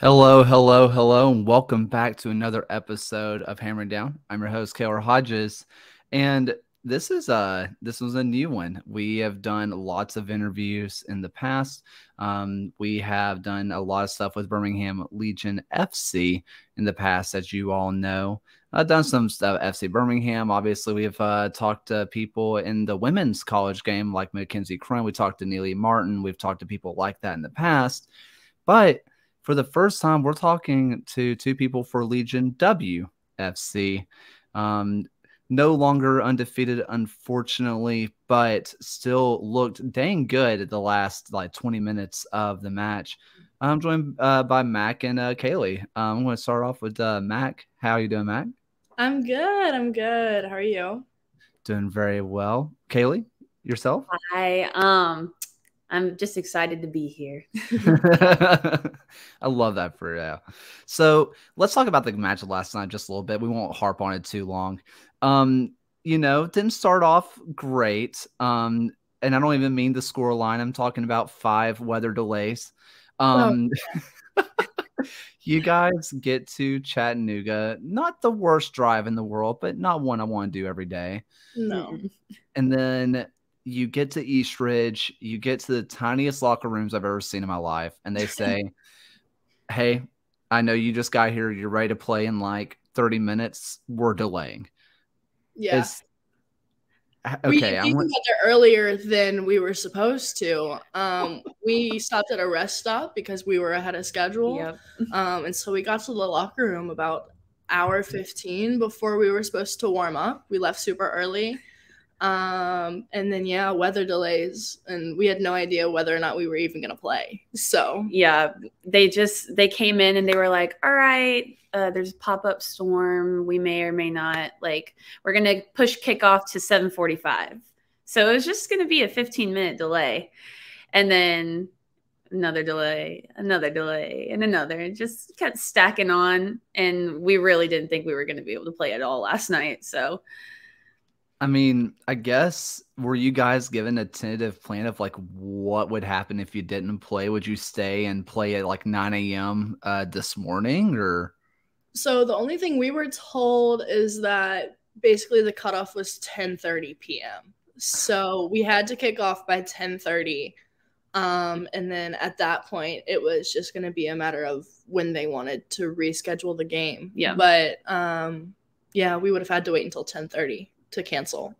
Hello, hello, hello, and welcome back to another episode of Hammering Down. I'm your host, Kaylor Hodges, and this was a new one. We have done lots of interviews in the past. We have done a lot of stuff with Birmingham Legion FC in the past, as you all know. I've done some stuff FC Birmingham. Obviously, we have talked to people in the women's college game like Mackenzie Crone. We talked to Neely Martin. We've talked to people like that in the past, but for the first time, we're talking to two people for Legion WFC. No longer undefeated, unfortunately, but still looked dang good at the last 20 minutes of the match. I'm joined by Mac and Kaylee. I'm going to start off with Mac. How are you doing, Mac? I'm good. I'm good. How are you? Doing very well. Kaylee, yourself? I'm just excited to be here. I love that for you. So let's talk about the match of last night just a little bit. We won't harp on it too long. Didn't start off great. And I don't even mean the score line. I'm talking about 5 weather delays. You guys get to Chattanooga, not the worst drive in the world, but not one I want to do every day. No. And then you get to East Ridge, you get to the tiniest locker rooms I've ever seen in my life, and they say, hey, I know you just got here. You're ready to play in like 30 minutes. We're delaying. Yeah. Okay. We got there earlier than we were supposed to. We stopped at a rest stop because we were ahead of schedule. Yep. And so we got to the locker room about hour 15 before we were supposed to warm up. We left super early. And then weather delays, and we had no idea whether or not we were even gonna play. So yeah, they came in and they were like, all right, there's a pop-up storm, we may or may not, we're gonna push kickoff to 7:45. So it was just gonna be a 15-minute delay, and then another delay, and another. It just kept stacking on, and we really didn't think we were gonna be able to play at all last night. So I mean, I guess, were you guys given a tentative plan of what would happen if you didn't play? Would you stay and play at 9 a.m. This morning, or? So the only thing we were told is that basically the cutoff was 10:30 p.m. So we had to kick off by 10:30. And then at that point, it was just going to be a matter of when they wanted to reschedule the game. Yeah. But we would have had to wait until 10:30 to cancel.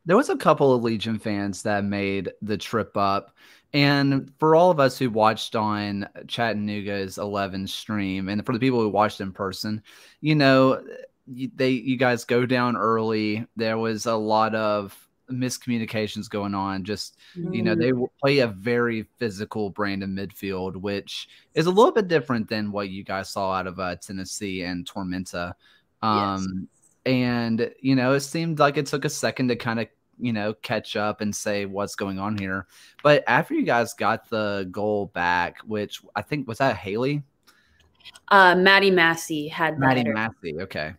There was a couple of Legion fans that made the trip up, and for all of us who watched on Chattanooga's 11 stream, and for the people who watched in person, you guys go down early. There was a lot of miscommunications going on. Just they play a very physical brand of midfield, which is a little bit different than what you guys saw out of Tennessee and Tormenta. Yes. And, it seemed like it took a second to kind of, catch up and say what's going on here. But after you guys got the goal back, which I think, was that Haley? Maddie Massey had Maddie Massey, okay.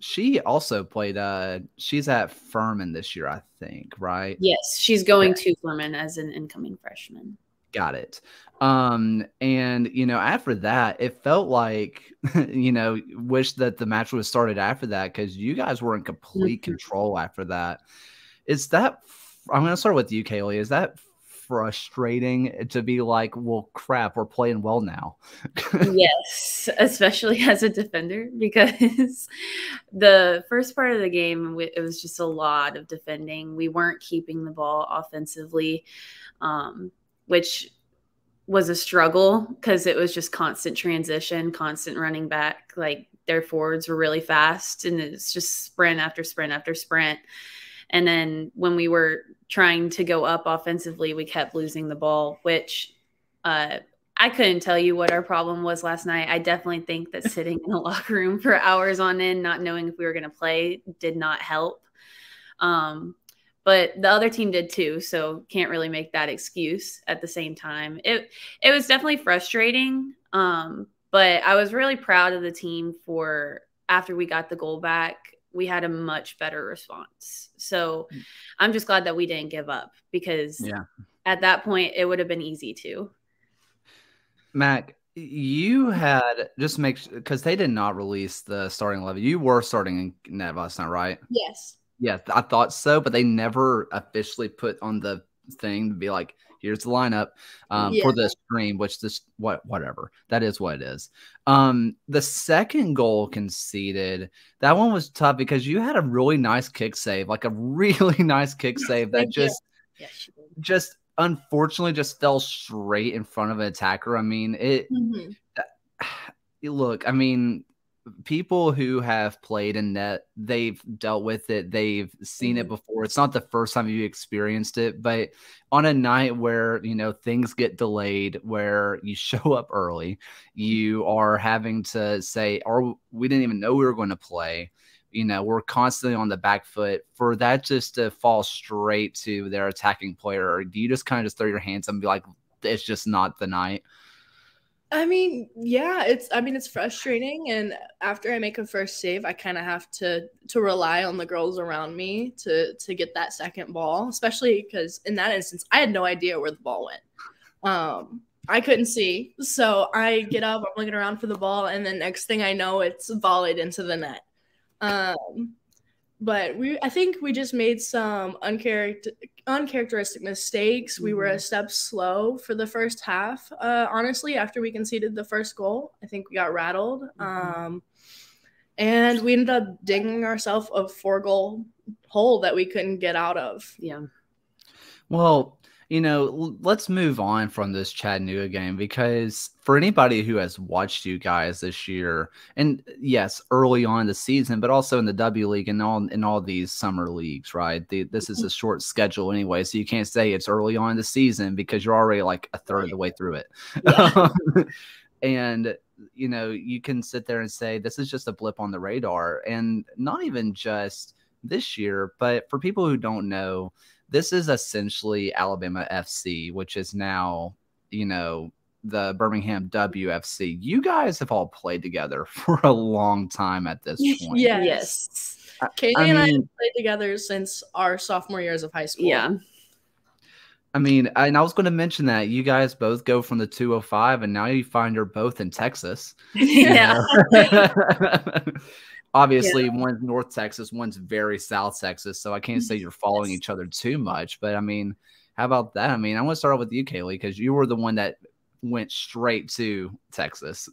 She also played, she's at Furman this year, I think, right? Yes, she's going to Furman as an incoming freshman. Got it. And after that, it felt like, wish that the match would have started after that, because you guys were in complete control after that. I'm going to start with you, Kaylee. Is that frustrating to be like, well, crap, we're playing well now? Yes, especially as a defender, because the first part of the game, it was just a lot of defending. We weren't keeping the ball offensively, which was a struggle because it was just constant transition, constant running back. Their forwards were really fast, and it's just sprint after sprint after sprint. And then when we were trying to go up offensively, we kept losing the ball, which I couldn't tell you what our problem was last night. I definitely think that sitting in a locker room for hours on end, not knowing if we were going to play, did not help. But the other team did too, so can't really make that excuse at the same time. It was definitely frustrating, but I was really proud of the team for after we got the goal back, we had a much better response. So I'm just glad that we didn't give up, because at that point it would have been easy to. Mac, You had just make because they did not release the starting 11. You were starting in net last night, right? Yes. Yeah, I thought so, but they never officially put on the thing to be like, here's the lineup Yeah. for the stream, which this whatever. That is what it is. The second goal conceded, that one was tough because you had a really nice kick save, like a really nice kick save that Thank you. just unfortunately just fell straight in front of an attacker. I mean, it Mhm. look, I mean, people who have played in net, they've dealt with it. They've seen it before. It's not the first time you experienced it, but on a night where, things get delayed, where you show up early, you are having to say, or we didn't even know we were going to play. We're constantly on the back foot. For that just to fall straight to their attacking player, or do you just kind of just throw your hands up and be like, it's just not the night? I mean, yeah, it's frustrating, and after I make a first save, I kind of have to rely on the girls around me to get that second ball, especially because in that instance, I had no idea where the ball went. I couldn't see, so I get up, I'm looking around for the ball, and then next thing I know, it's volleyed into the net. But I think we just made some uncharacteristic mistakes. We were a step slow for the first half. Honestly, after we conceded the first goal, I think we got rattled. And we ended up digging ourselves a 4-goal hole that we couldn't get out of. Yeah. Well, let's move on from this Chattanooga game, because for anybody who has watched you guys this year, and yes, early on in the season, but also in the W League and all these summer leagues, right? This is a short schedule anyway, so you can't say it's early on in the season because you're already like a third of the way through it. Yeah. And you can sit there and say this is just a blip on the radar, and not even just this year, but for people who don't know, this is essentially Alabama FC, which is now, the Birmingham WFC. You guys have all played together for a long time at this point. Yes. Kaylee and I have played together since our sophomore years of high school. Yeah. I mean, and I was going to mention that you guys both go from the 205, and now you find you're both in Texas. Yeah. Obviously, one's North Texas, one's very South Texas, so I can't say you're following each other too much. But I mean, how about that? I mean, I want to start with you, Kaylee, because you were the one that went straight to Texas.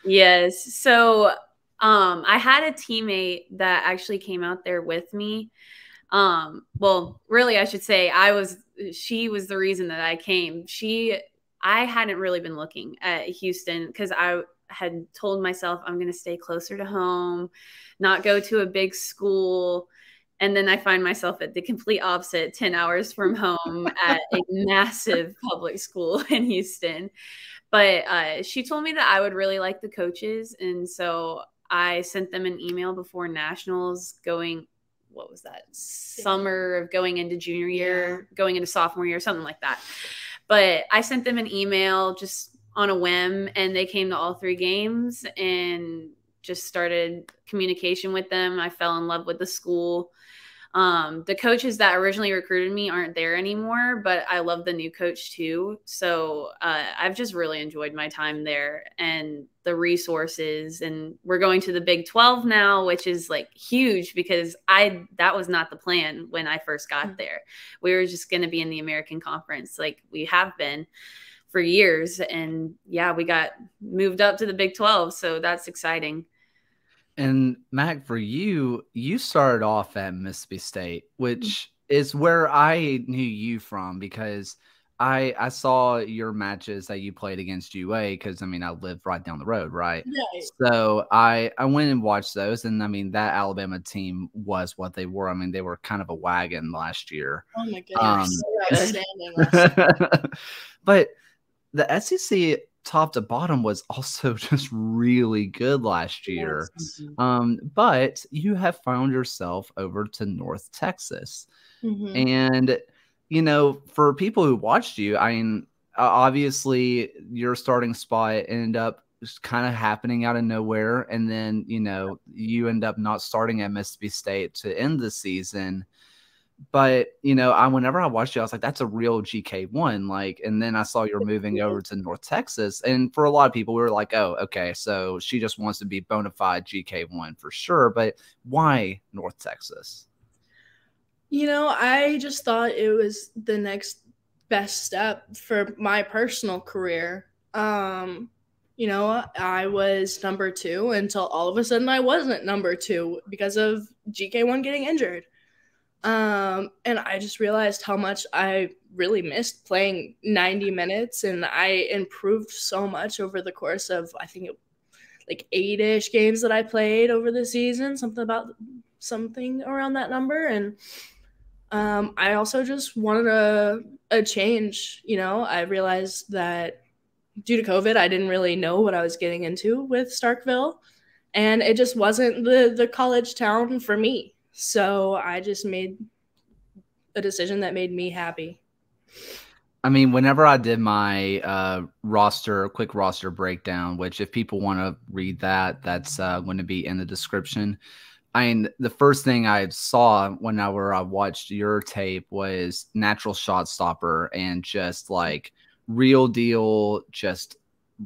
Yes. So I had a teammate that actually came out there with me. Well, really, I should say she was the reason that I came. I hadn't really been looking at Houston because I had told myself I'm going to stay closer to home, not go to a big school. And then I find myself at the complete opposite, 10 hours from home at a massive public school in Houston. But she told me that I would really like the coaches. And so I sent them an email before nationals what was that? Summer of going into junior year, going into sophomore year, something like that. But I sent them an email just on a whim, and they came to all 3 games and just started communication with them. I fell in love with the school. The coaches that originally recruited me aren't there anymore, but I love the new coach too. So I've just really enjoyed my time there and the resources. And we're going to the Big 12 now, which is like huge because that was not the plan when I first got there. We were just going to be in the American Conference like we have been for years. And yeah, we got moved up to the Big 12. So that's exciting. And Mac, for you started off at Mississippi State, which is where I knew you from, because I saw your matches that you played against UA, because I mean I lived right down the road, right? So I went and watched those, and I mean that Alabama team was what they were. I mean they were kind of a wagon last year. Oh my goodness, outstanding. But the SEC top to bottom was also just really good last year. But you have found yourself over to North Texas. And, for people who watched you, I mean, obviously your starting spot ended up just kind of happening out of nowhere. And then, you end up not starting at Mississippi State to end the season. But, you know, whenever I watched you, I was like, that's a real GK1. Like, and then I saw you're moving over to North Texas. And for a lot of people, we were like, oh, okay, so she just wants to be bona fide GK1 for sure. But why North Texas? You know, I just thought it was the next best step for my personal career. You know, I was number 2 until all of a sudden I wasn't number 2 because of GK1 getting injured. And I just realized how much I really missed playing 90 minutes, and I improved so much over the course of, I think, like 8-ish games that I played over the season, something around that number. And I also just wanted a change. You know, I realized that due to COVID, I didn't really know what I was getting into with Starkville, and it just wasn't the college town for me. So I just made a decision that made me happy. I mean, whenever I did my quick roster breakdown, which if people want to read that, that's going to be in the description. I mean, the first thing I saw whenever I watched your tape was natural shot stopper and just like real deal, just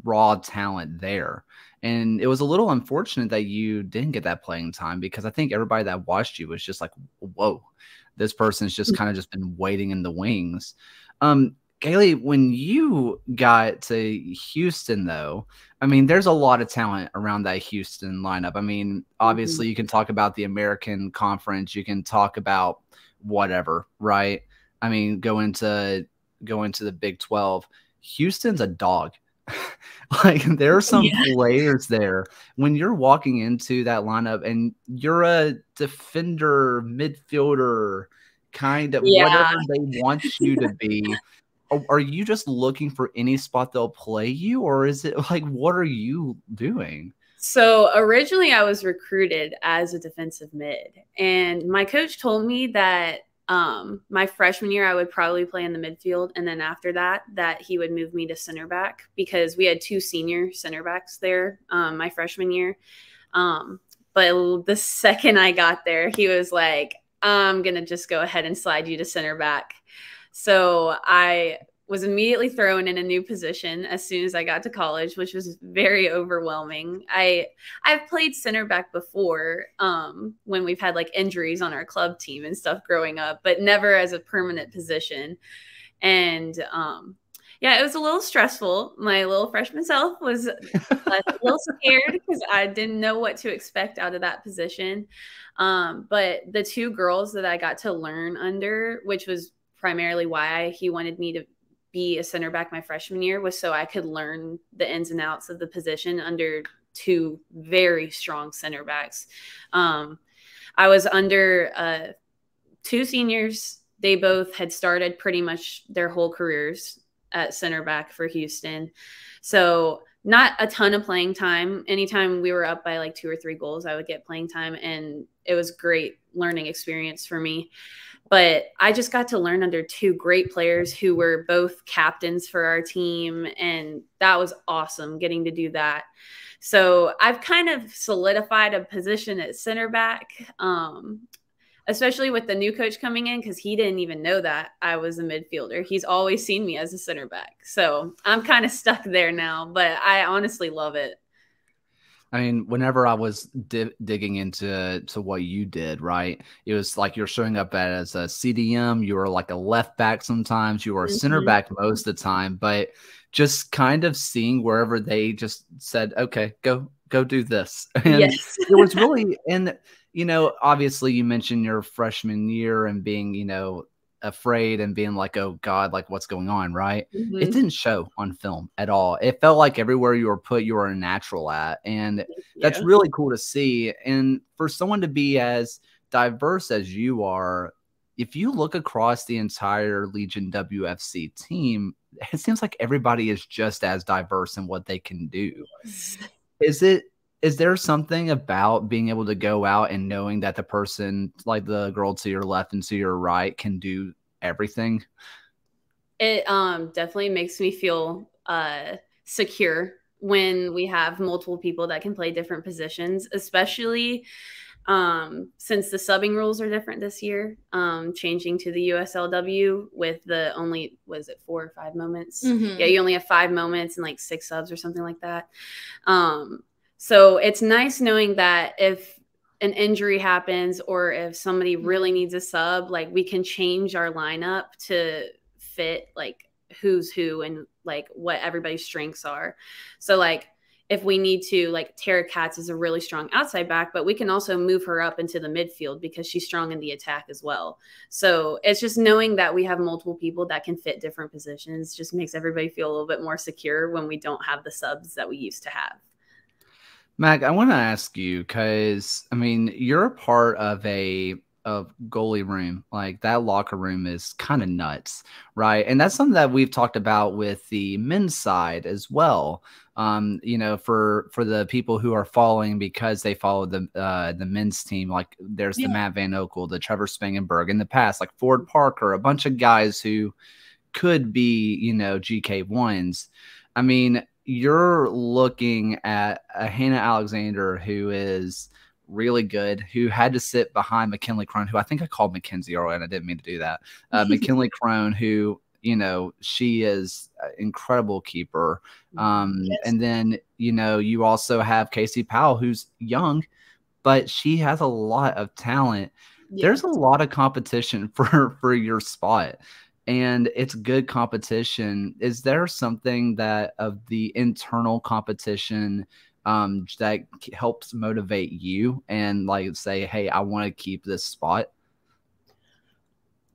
raw talent there. And it was a little unfortunate that you didn't get that playing time, because I think everybody that watched you was just like, whoa, this person's just kind of just been waiting in the wings. Kaylee, when you got to Houston, though, I mean, there's a lot of talent around that Houston lineup. I mean, obviously, you can talk about the American Conference. You can talk about whatever, right? I mean, go into the Big 12. Houston's a dog. Like, there are some players there. When you're walking into that lineup and you're a defender, midfielder, kind of whatever they want you to be. Are you just looking for any spot they'll play you, or is it like, what are you doing? So originally I was recruited as a defensive mid, and my coach told me that my freshman year I would probably play in the midfield, and then after that he would move me to center back, because we had 2 senior center backs there my freshman year. But the second I got there, he was like, I'm going to just go ahead and slide you to center back. So I was immediately thrown in a new position as soon as I got to college, which was very overwhelming. I've played center back before when we've had like injuries on our club team and stuff growing up, but never as a permanent position. And yeah, it was a little stressful. My little freshman self was a little scared because I didn't know what to expect out of that position. But the 2 girls that I got to learn under, which was primarily why he wanted me to be a center back my freshman year, was so I could learn the ins and outs of the position under 2 very strong center backs. I was under 2 seniors. They both had started pretty much their whole careers at center back for Houston. So not a ton of playing time. Anytime we were up by like 2 or 3 goals, I would get playing time, and it was great learning experience for me. But I just got to learn under 2 great players who were both captains for our team, and that was awesome getting to do that. So I've kind of solidified a position at center back, especially with the new coach coming in, because he didn't even know that I was a midfielder. He's always seen me as a center back. So I'm kind of stuck there now, but I honestly love it. I mean, whenever I was digging into what you did, right, it was like you're showing up as a CDM. You were like a left back sometimes. You were a center back most of the time. But just kind of seeing wherever they just said, okay, go do this. And it was really – and, you know, obviously you mentioned your freshman year and being, you know, afraid and being like, oh God, like what's going on, right? It didn't show on film at all. It felt like everywhere you were put, you were a natural at. And that's really cool to see. And for someone to be as diverse as you are, if you look across the entire Legion WFC team, it seems like everybody is just as diverse in what they can do. Is there something about being able to go out and knowing that the person, like the girl to your left and to your right, can do everything? It definitely makes me feel secure when we have multiple people that can play different positions, especially Since the subbing rules are different this year, changing to the USLW with the only, was it 4 or 5 moments? Mm-hmm. Yeah, you only have 5 moments and like 6 subs or something like that. So it's nice knowing that if an injury happens or if somebody really needs a sub, like we can change our lineup to fit like who's who and like what everybody's strengths are. So like if we need to, like Tara Katz is a really strong outside back, but we can also move her up into the midfield because she's strong in the attack as well. So it's just knowing that we have multiple people that can fit different positions just makes everybody feel a little bit more secure when we don't have the subs that we used to have. Mac, I want to ask you, because I mean, you're a part of a goalie room. Like that locker room is kind of nuts, right? And that's something that we've talked about with the men's side as well. You know, for the people who are following because they follow the men's team, like there's the Matt Van Okel, the Trevor Spangenberg in the past, like Ford Parker, a bunch of guys who could be, you know, GK1s. I mean, you're looking at a Hannah Alexander who is really good, who had to sit behind McKinley Crone, who I think I called Mackenzie earlier, and I didn't mean to do that. McKinley Crone, who, you know, she is an incredible keeper. And then, you know, you also have Casey Powell, who's young, but she has a lot of talent. There's a lot of competition for your spot. And it's good competition. Is there something that of the internal competition that helps motivate you and like say, hey, I want to keep this spot?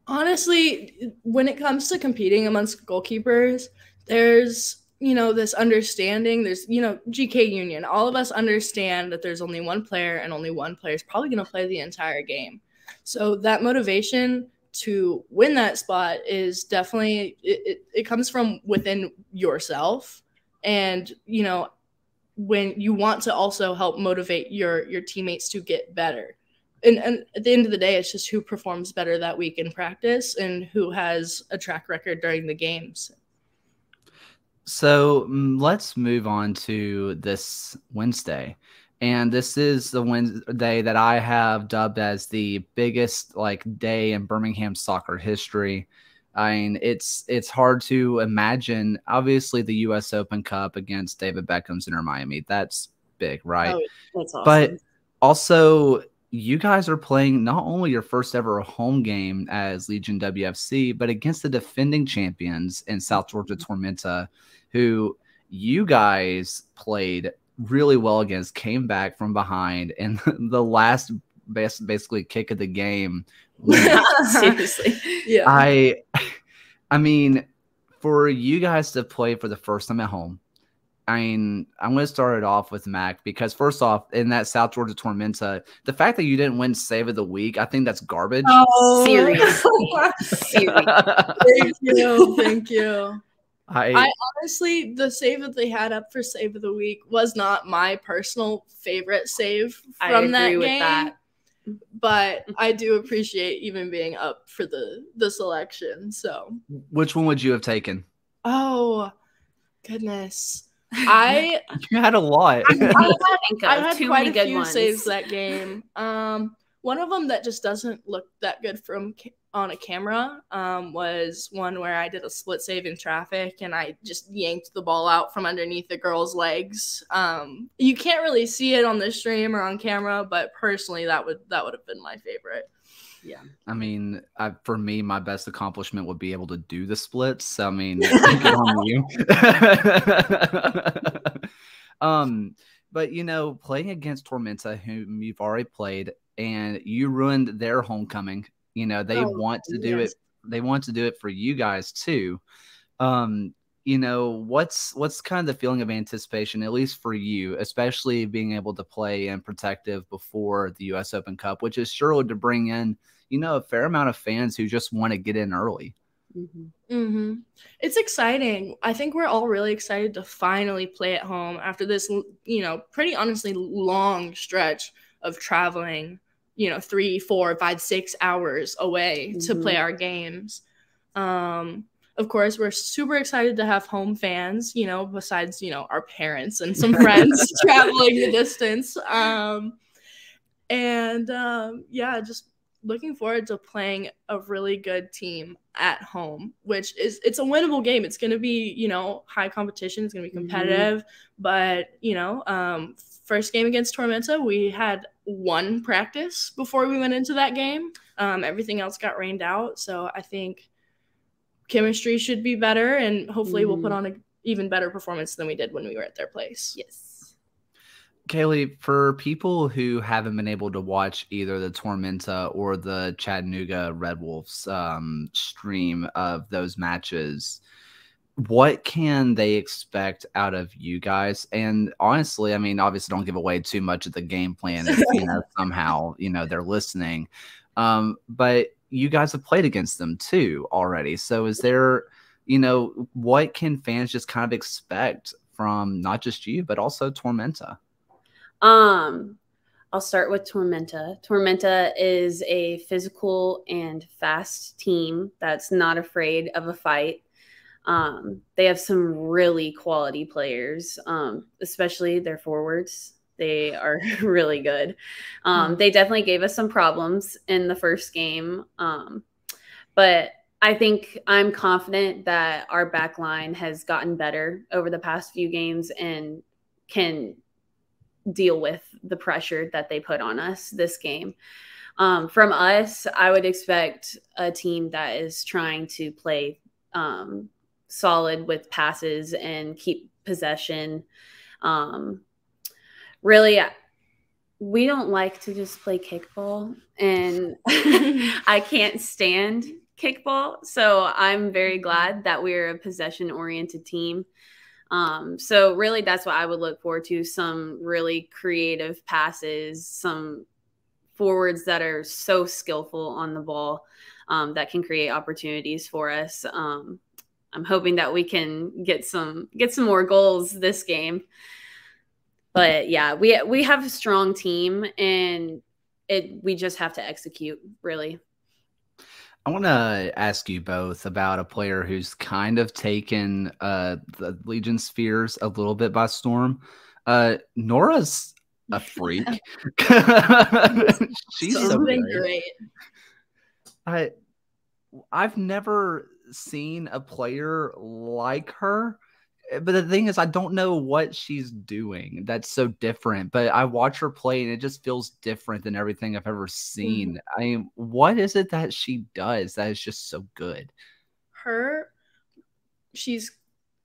Honestly, when it comes to competing amongst goalkeepers, there's, you know, this understanding. There's, you know, GK Union. All of us understand that there's only one player and only one player is probably going to play the entire game. So that motivation to win that spot is definitely, it comes from within yourself. And, you know, when you want to also help motivate your teammates to get better. And at the end of the day, it's just who performs better that week in practice and who has a track record during the games. So let's move on to this Wednesday. And this is the Wednesday that I have dubbed as the biggest like day in Birmingham soccer history. I mean, it's hard to imagine. Obviously, the U.S. Open Cup against David Beckham's Inter Miami. That's big, right? Oh, that's awesome. But also, you guys are playing not only your first ever home game as Legion WFC, but against the defending champions in South Georgia Tormenta, who you guys played really well against, came back from behind, and the last basically kick of the game. Seriously. Yeah. I mean, for you guys to play for the first time at home, I mean, I'm going to start it off with Mac, because first off, in that South Georgia Tormenta, the fact that you didn't win Save of the Week, I think that's garbage. Oh, seriously. Thank you. Thank you. I honestly, the save that they had up for Save of the Week was not my personal favorite save from that game. With that. But I do appreciate even being up for the selection. So, which one would you have taken? Oh, goodness. You had a lot. I had quite a few saves that game. One of them that just doesn't look that good on a camera was one where I did a split save in traffic and I just yanked the ball out from underneath the girl's legs. You can't really see it on the stream or on camera, but personally that would have been my favorite. Yeah. I mean, for me, my best accomplishment would be able to do the splits. I mean, good on you. But you know, playing against Tormenta, whom you've already played, and you ruined their homecoming. You know, they want to do it. They want to do it for you guys too. You know, what's kind of the feeling of anticipation, at least for you, especially being able to play in Protective before the U.S. Open Cup, which is sure to bring in, you know, a fair amount of fans who just want to get in early. It's exciting. I think we're all really excited to finally play at home after this, you know, pretty honestly long stretch of traveling, you know, 3, 4, 5, 6 hours away to play our games. Of course, we're super excited to have home fans, you know, besides, you know, our parents and some friends traveling the distance. And yeah, just looking forward to playing a really good team at home, which is, it's a winnable game. It's going to be, you know, high competition. It's going to be competitive, but you know, first game against Tormenta, we had one practice before we went into that game. Everything else got rained out. So I think chemistry should be better, and hopefully we'll put on an even better performance than we did when we were at their place. Yes. Kaylee, for people who haven't been able to watch either the Tormenta or the Chattanooga Red Wolves stream of those matches, what can they expect out of you guys? And honestly, I mean, obviously don't give away too much of the game plan if, you know, somehow, you know, they're listening. But you guys have played against them too already. So is there, you know, what can fans just kind of expect from not just you, but also Tormenta? I'll start with Tormenta. Tormenta is a physical and fast team that's not afraid of a fight. They have some really quality players, especially their forwards. They are really good. They definitely gave us some problems in the first game. But I think I'm confident that our back line has gotten better over the past few games and can deal with the pressure that they put on us this game. From us, I would expect a team that is trying to play solid with passes and keep possession. Really, we don't like to just play kickball, and I can't stand kickball. So I'm very glad that we're a possession-oriented team. So really that's what I would look forward to, some really creative passes, some forwards that are so skillful on the ball, that can create opportunities for us. I'm hoping that we can get some more goals this game. But yeah, we have a strong team, and we just have to execute, really. I want to ask you both about a player who's kind of taken the Legion Spheres a little bit by storm. Nora's a freak. She's so great. I've never seen a player like her. But the thing is, I don't know what she's doing that's so different. But I watch her play, and it just feels different than everything I've ever seen. I mean, what is it that she does that is just so good?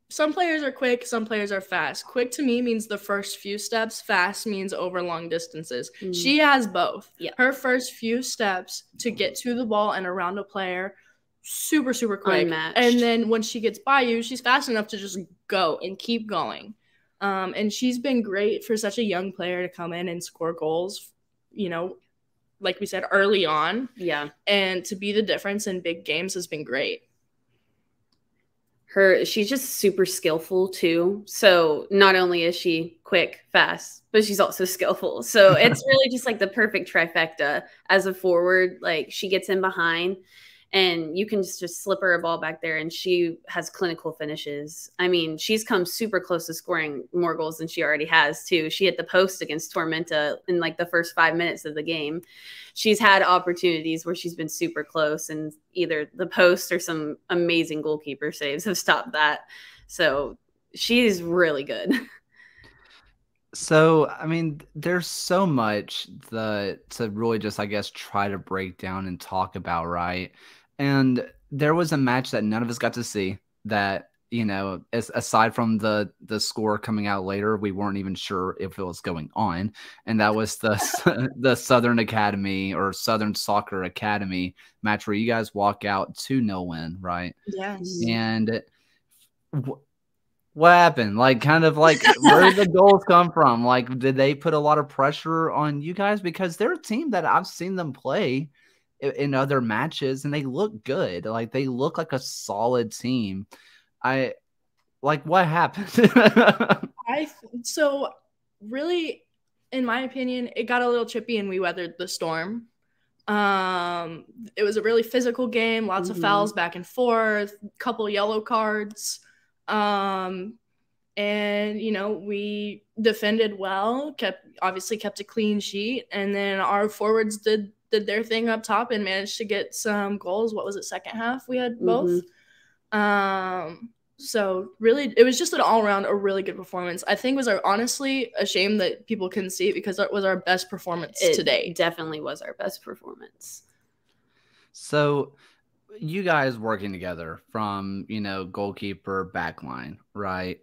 Some players are quick, some players are fast. Quick to me means the first few steps. Fast means over long distances. She has both. Yeah. Her first few steps to get to the ball and around a player, super, super quick. Unmatched. And then when she gets by you, she's fast enough to just go and keep going. And she's been great for such a young player to come in and score goals, you know, like we said, early on. Yeah. And to be the difference in big games has been great. She's just super skillful too. So not only is she quick, fast, but she's also skillful. So it's really just like the perfect trifecta as a forward. Like, she gets in behind, and you can just slip her a ball back there, and she has clinical finishes. I mean, she's come super close to scoring more goals than she already has too. She hit the post against Tormenta in like the first 5 minutes of the game. She's had opportunities where she's been super close, and either the post or some amazing goalkeeper saves have stopped that. So she's really good. So, I mean, there's so much to really just, I guess, try to break down and talk about, right? And there was a match that none of us got to see that, you know, aside from the score coming out later, we weren't even sure if it was going on. And that was the Southern Academy or Southern Soccer Academy match where you guys walk out 2-0 win, right? Yes. And what happened? Like, kind of like, where did the goals come from? Like, did they put a lot of pressure on you guys? Because they're a team that I've seen them play in other matches, and they look good. Like, they look like a solid team. What happened? So really, in my opinion, it got a little chippy, and we weathered the storm. It was a really physical game, lots of fouls back and forth, couple yellow cards. And, we defended well, kept a clean sheet. And then our forwards did their thing up top and managed to get some goals. What was it, second half? We had both. So really, it was just an all-around a really good performance. I think honestly a shame that people couldn't see it because it was our best performance today. It definitely was our best performance. So you guys working together from, goalkeeper, backline, right?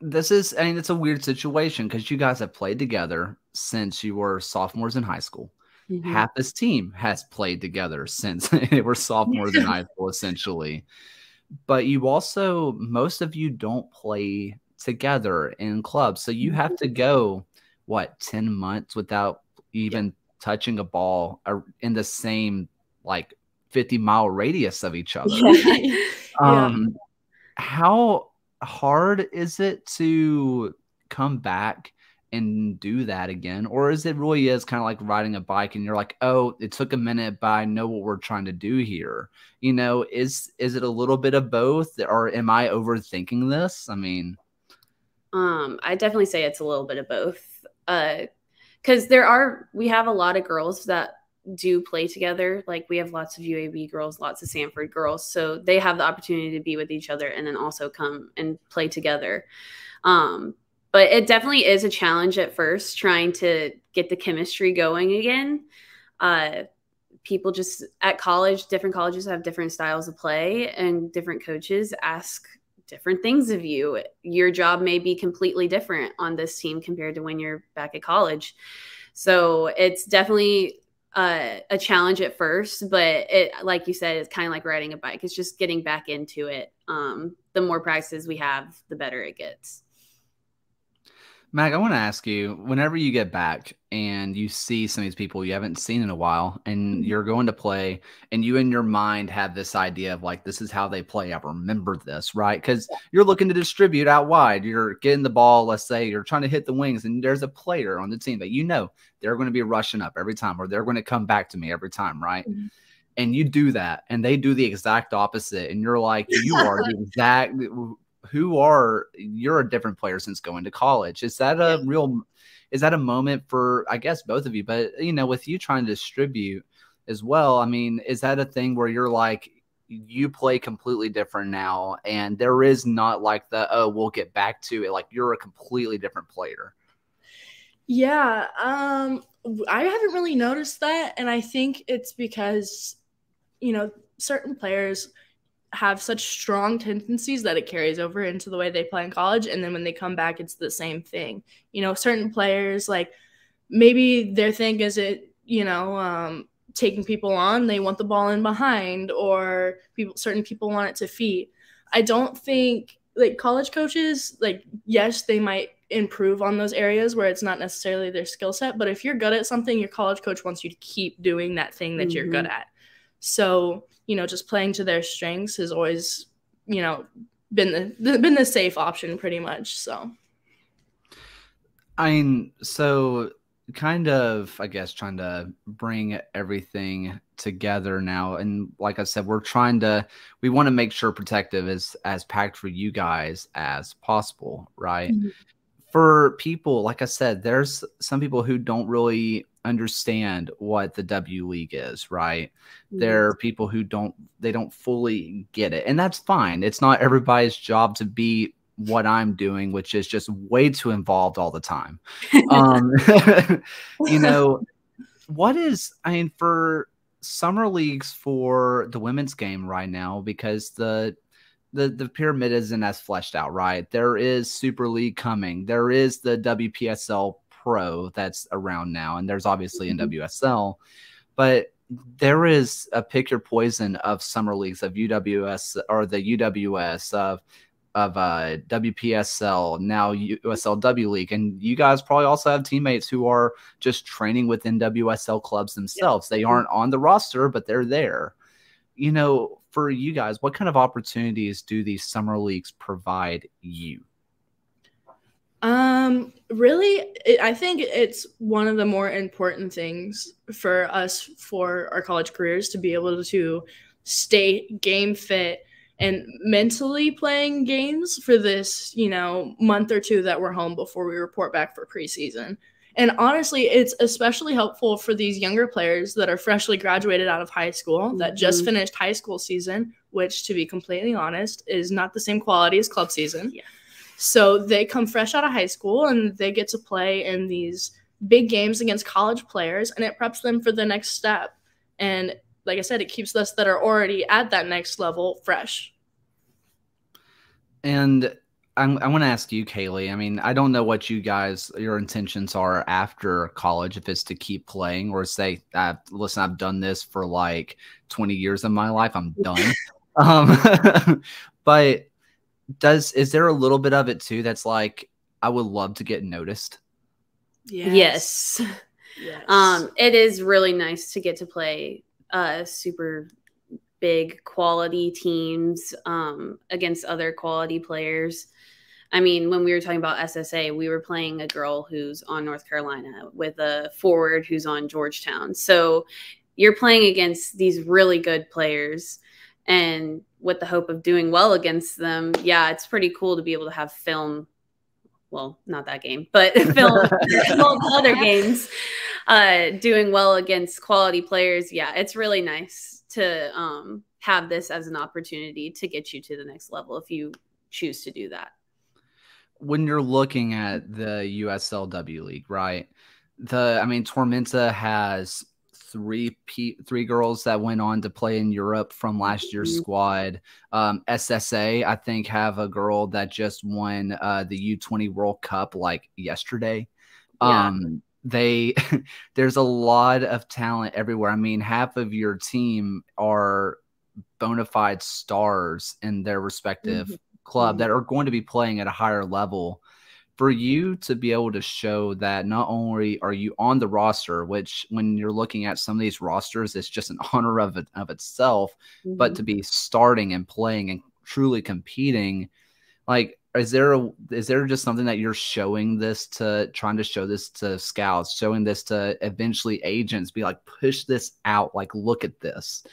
It's a weird situation because you guys have played together since you were sophomores in high school. Half this team has played together since they were sophomores in high school, essentially. But most of you don't play together in clubs. So you have to go, 10 months without even touching a ball in the same 50-mile radius of each other. How hard is it to come back and do that again? Or is it really kind of like riding a bike and you're like, oh, it took a minute, but I know what we're trying to do here? Is it a little bit of both, or am I overthinking this? I mean, I definitely say it's a little bit of both. Because we have a lot of girls that do play together. We have lots of UAB girls, lots of Sanford girls. So they have the opportunity to be with each other and then also come and play together. But it definitely is a challenge at first trying to get the chemistry going again. People just at college, different colleges have different styles of play and different coaches ask different things of you. Your job may be completely different on this team compared to when you're back at college. So it's definitely a challenge at first, but like you said, it's kind of like riding a bike. It's just getting back into it. The more practices we have, the better it gets. Mag, I want to ask you, whenever you get back and you see some of these people you haven't seen in a while and you're going to play and you in your mind have this idea of this is how they play. I remember this, right? Because you're looking to distribute out wide. You're getting the ball. Let's say you're trying to hit the wings and there's a player on the team that they're going to be rushing up every time or they're going to come back to me every time, right? And you do that and they do the exact opposite. And you're like, you are the exact – you're a different player since going to college. Is that a moment for, I guess, both of you, but with you trying to distribute as well, I mean, is that a thing where you're like, you play completely different now and there is not we'll get back to it, you're a completely different player? Yeah. I haven't really noticed that. And I think it's because, certain players have such strong tendencies that it carries over into the way they play in college. And then when they come back, it's the same thing. Certain players, maybe their thing is taking people on, they want the ball in behind, or certain people want it to feet. I don't think college coaches, yes, they might improve on those areas where it's not necessarily their skill set, but if you're good at something, your college coach wants you to keep doing that thing that you're good at. So, just playing to their strengths has always, been the safe option pretty much. So, so kind of, I guess, trying to bring everything together now. And like I said, we want to make sure Protective is as packed for you guys as possible, right? For people, like I said, there's some people who don't really understand what the W League is, right? There are people who don't fully get it, and that's fine. It's not everybody's job to be what I'm doing, which is just way too involved all the time. For summer leagues for the women's game right now, because the pyramid isn't as fleshed out, right? There is Super League coming. There is the WPSL Pro that's around now, and there's obviously NWSL, but there is a pick your poison of summer leagues of UWS or the UWS of WPSL, now USLW League, and you guys probably also have teammates who are just training with NWSL clubs themselves. They aren't on the roster, but they're there. For you guys, what kind of opportunities do these summer leagues provide you? Really, I think it's one of the more important things for us for our college careers to be able to stay game fit and mentally playing games for this, month or two that we're home before we report back for preseason. And honestly, it's especially helpful for these younger players that are freshly graduated out of high school, that just finished high school season, which, to be completely honest, is not the same quality as club season. Yeah. So they come fresh out of high school and they get to play in these big games against college players, and it preps them for the next step. And like I said, it keeps us that are already at that next level fresh. And I want to ask you, Kaylee. I mean, I don't know what your intentions are after college, if it's to keep playing or say, listen, I've done this for like 20 years of my life, I'm done. But is there a little bit of it too that's like, I would love to get noticed? Yes. It is really nice to get to play super big quality teams against other quality players. I mean, when we were talking about SSA, we were playing a girl who's on North Carolina with a forward who's on Georgetown. So you're playing against these really good players, and with the hope of doing well against them. Yeah, it's pretty cool to be able to have film. Well, not that game, but film other games doing well against quality players. Yeah, it's really nice to have this as an opportunity to get you to the next level if you choose to do that. When you're looking at the USLW League, right? Tormenta has three girls that went on to play in Europe from last year's squad. SSA, I think, have a girl that just won the U20 World Cup like yesterday. Yeah. There's a lot of talent everywhere. I mean, half of your team are bona fide stars in their respective club that are going to be playing at a higher level. For you to be able to show that not only are you on the roster, which when you're looking at some of these rosters, it's just an honor of itself, but to be starting and playing and truly competing, like, is there just something that you're trying to show this to scouts, showing this to eventually agents, be like, push this out, like, look at this?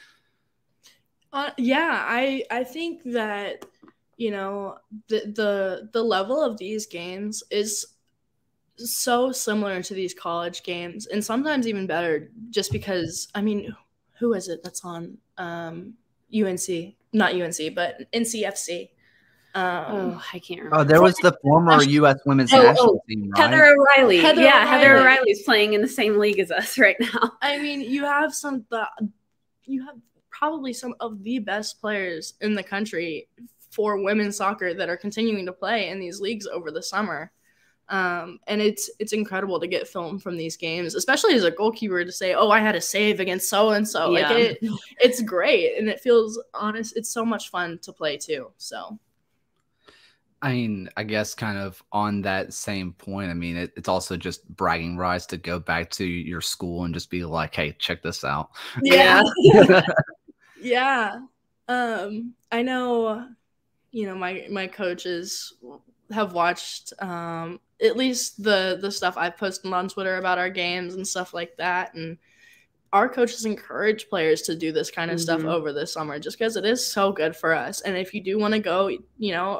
Yeah, I think that, the level of these games is so similar to these college games, and sometimes even better, just because, I mean, who is it that's on UNC? Not UNC, but NCFC. I can't remember. Oh, there was the former U.S. women's national team, right? Heather O'Reilly. Heather O'Reilly's playing in the same league as us right now. I mean, you have probably some of the best players in the country for women's soccer that are continuing to play in these leagues over the summer. And it's incredible to get film from these games, especially as a goalkeeper, to say, oh, I had a save against so-and-so. Yeah. Like, it's great, and it feels honest. It's so much fun to play too. So, I mean, I guess kind of on that same point, I mean, it's also just bragging rights to go back to your school and just be like, hey, check this out. Yeah. Yeah. I know, my coaches have watched at least the stuff I've posted on Twitter about our games and stuff like that. And our coaches encourage players to do this kind of stuff over the summer, just because it is so good for us. And if you do want to go,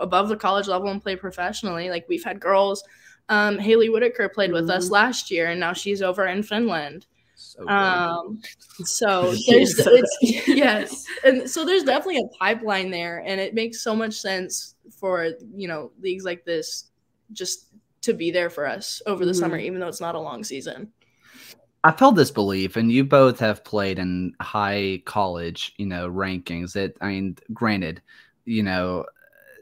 above the college level and play professionally, like we've had girls, Haley Whitaker played with us last year, and now she's over in Finland. So there's yes, and so there's definitely a pipeline there, and it makes so much sense for leagues like this just to be there for us over the summer, even though it's not a long season. I felt this belief, and you both have played in high college, rankings. Granted,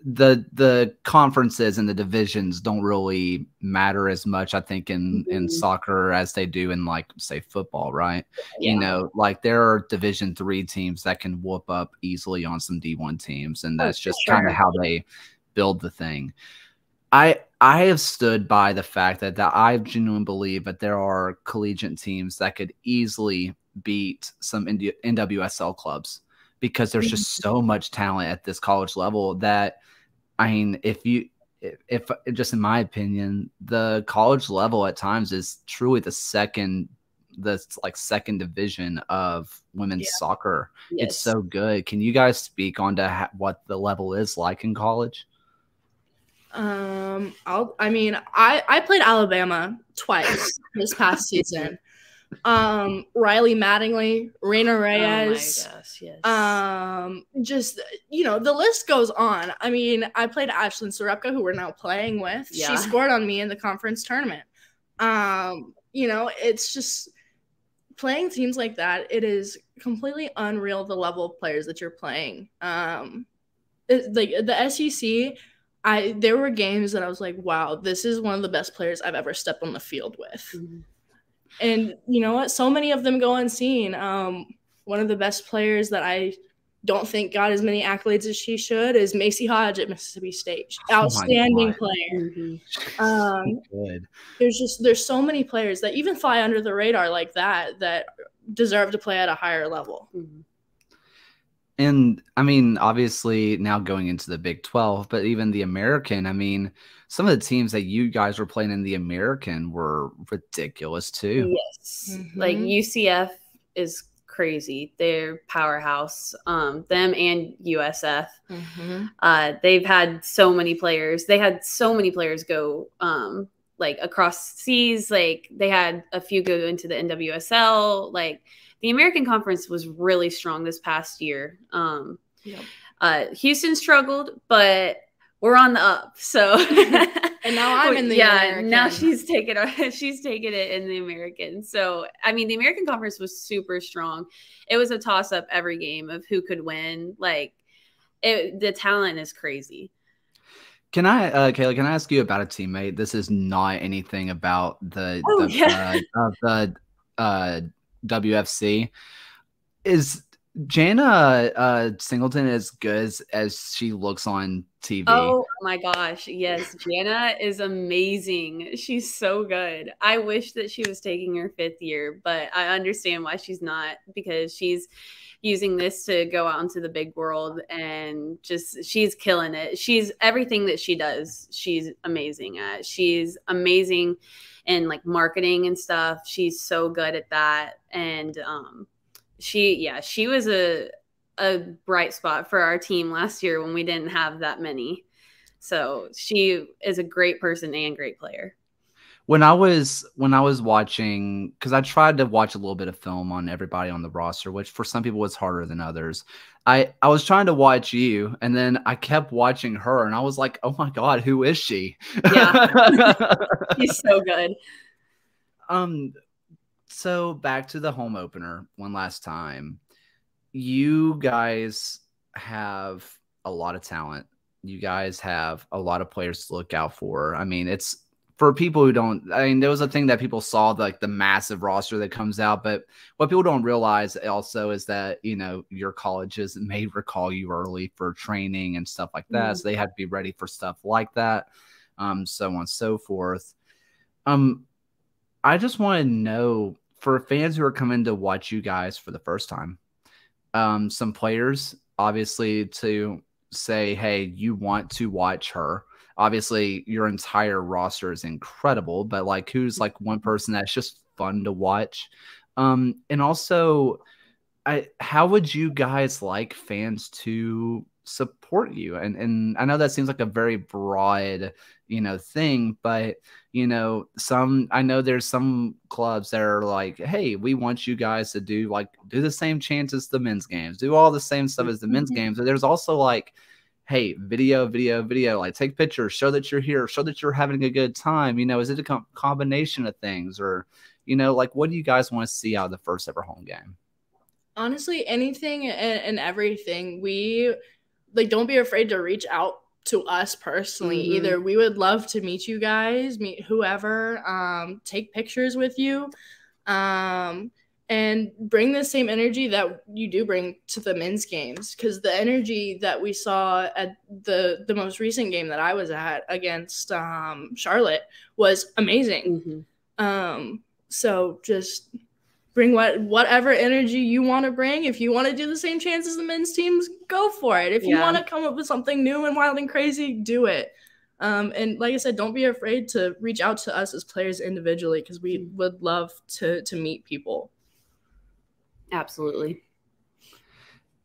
the conferences and the divisions don't really matter as much, I think, in soccer as they do in, like, say, football, right? Yeah. Like, there are Division III teams that can whoop up easily on some D1 teams, and that's just kind of how they build the thing. I have stood by the fact that I genuinely believe that there are collegiate teams that could easily beat some NWSL clubs, because there's just so much talent at this college level that, I mean, if just in my opinion, the college level at times is truly the second like second division of women's soccer. Yes. It's so good. Can you guys speak on to what the level is like in college? I played Alabama twice this past season. Riley Mattingly, Raina Reyes. Oh my gosh, yes. Just, the list goes on. I mean, I played Ashlyn Sorepka, who we're now playing with. Yeah. She scored on me in the conference tournament. It's just playing teams like that. It is completely unreal the level of players that you're playing. Like the SEC, there were games that I was like, wow, this is one of the best players I've ever stepped on the field with. Mm-hmm. And you know what? So many of them go unseen. One of the best players that I don't think got as many accolades as she should is Macy Hodge at Mississippi State. Outstanding player. Mm-hmm. Good. There's so many players that even fly under the radar like that deserve to play at a higher level. Mm-hmm. And I mean, obviously now going into the Big 12, but even the American, I mean, some of the teams that you guys were playing in the American were ridiculous too. Yes. Mm-hmm. Like UCF is crazy. They're powerhouse. Them and USF. Mm-hmm. They've had so many players. They had so many players go like across seas. Like they had a few go into the NWSL. Like the American Conference was really strong this past year. Houston struggled, but we're on the up. So and now I'm in the American. Now she's taking it in the American. So I mean, the American Conference was super strong. It was a toss up every game of who could win. Like the talent is crazy. Can I, Kaylee, can I ask you about a teammate? This is not anything about the WFC. Is Jana Singleton as good as she looks on TV? Oh my gosh, yes. Jana is amazing. She's so good. I wish that she was taking her 5th year, but I understand why she's not, because she's using this to go out into the big world and she's killing it. She's everything that she does, she's amazing at. She's amazing in like marketing and stuff. She's so good at that. And she was a bright spot for our team last year when we didn't have that many. So she is a great person and great player. When I was watching, because I tried to watch a little bit of film on everybody on the roster, which for some people was harder than others. I was trying to watch you, and then I kept watching her, and I was like, oh my God, who is she? Yeah. She's so good. So back to the home opener one last time. You guys have a lot of talent. You guys have a lot of players to look out for. I mean, it's for people who don't, I mean, there was a thing that people saw, like the massive roster that comes out, but what people don't realize also is that, your colleges may recall you early for training and stuff like that. Mm-hmm. So they have to be ready for stuff like that. So on and so forth. I just want to know, for fans who are coming to watch you guys for the first time, some players, obviously, to say, hey, you want to watch her. Obviously, your entire roster is incredible, but like, who's like one person that's just fun to watch? And also, how would you guys like fans to support you? And I know that seems like a very broad, thing, but I know there's some clubs that are like, hey, we want you guys to do the same chants as the men's games, do all the same stuff as the men's games. But there's also like, hey, video, like take pictures, show that you're here, show that you're having a good time. Is it a combination of things, or, like, what do you guys want to see out of the first ever home game? Honestly, anything and everything. We don't be afraid to reach out to us personally. Mm-hmm. Either we would love to meet you guys, meet whoever, take pictures with you, and bring the same energy that you do bring to the men's games, because the energy that we saw at the most recent game that I was at against Charlotte was amazing. Mm-hmm. So just bring whatever energy you want to bring. If you want to do the same chance as the men's teams, go for it. If you want to come up with something new and wild and crazy, do it. And like I said, don't be afraid to reach out to us as players individually, because we would love to meet people. Absolutely.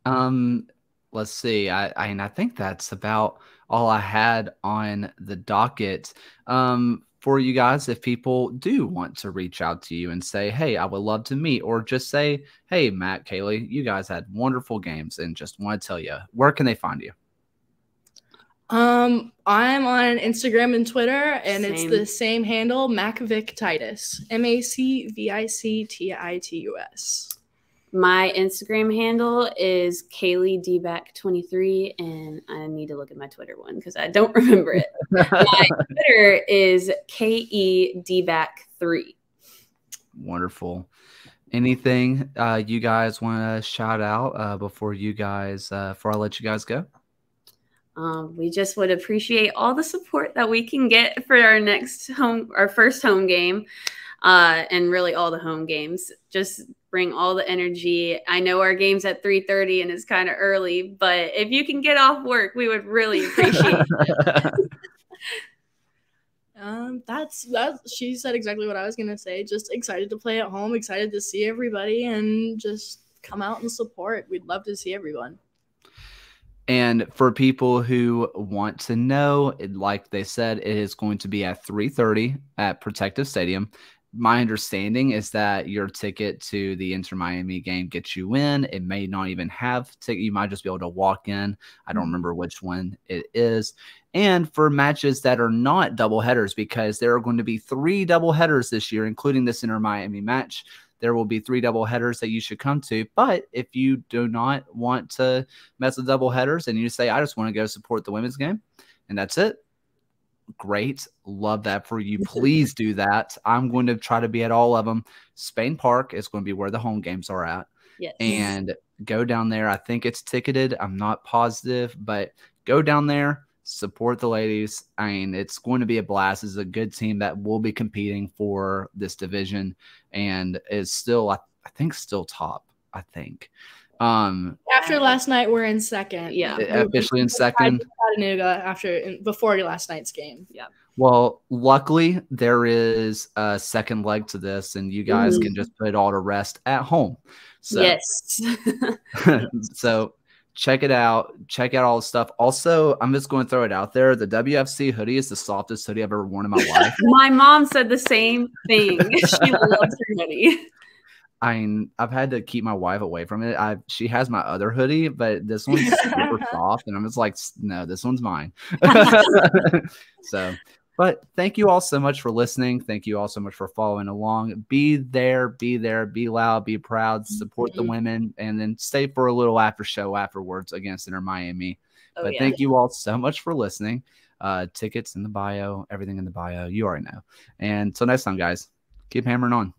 Let's see. I think that's about all I had on the docket. For you guys, if people do want to reach out to you and say, hey, I would love to meet, or just say, hey, Matt, Kaylee, you guys had wonderful games and just want to tell you, where can they find you? I'm on Instagram and Twitter, and Same. it's the same handle, Macvic Titus, MacVicTitus. My Instagram handle is Kaylee Dback23, and I need to look at my Twitter one because I don't remember it. My Twitter is KEDback3. Wonderful. Anything you guys want to shout out before I let you guys go? We just would appreciate all the support that we can get for our first home game, and really all the home games. Just bring all the energy. I know our game's at 3:30 and it's kind of early, but if you can get off work, we would really appreciate it. She said exactly what I was gonna say. Just excited to play at home, excited to see everybody, and just come out and support. We'd love to see everyone. And for people who want to know, like they said, it is going to be at 3:30 at Protective Stadium. My understanding is that your ticket to the Inter-Miami game gets you in. It may not even have ticket. You might just be able to walk in. I don't remember which one it is. And for matches that are not double headers, because there are going to be 3 double headers this year, including this Inter-Miami match, there will be 3 double headers that you should come to. But if you do not want to mess with double headers and you say, I just want to go support the women's game, and that's it, great. Love that for you. Please do that. I'm going to try to be at all of them. Spain Park is going to be where the home games are at. Yes. And go down there. I think it's ticketed. I'm not positive, but go down there, support the ladies. I mean, it's going to be a blast. It's a good team that will be competing for this division and is still, I think, still top, I think. After last night, we're in second. Yeah, officially in second. Chattanooga before last night's game. Yeah. Well, luckily there is a second leg to this, and you guys can just put it all to rest at home. So, yes. So check it out. Check out all the stuff. Also, I'm just going to throw it out there. The WFC hoodie is the softest hoodie I've ever worn in my life. My mom said the same thing. She loves her hoodie. I've had to keep my wife away from it. She has my other hoodie, but this one's super soft, and I'm just like, no, this one's mine. So, but thank you all so much for listening. Thank you all so much for following along. Be there, be loud, be proud, support the women, and then stay for a little after show afterwards against Inter-Miami. But thank you all so much for listening. Tickets in the bio, everything in the bio. You already know. And until next time, guys, keep hammering on.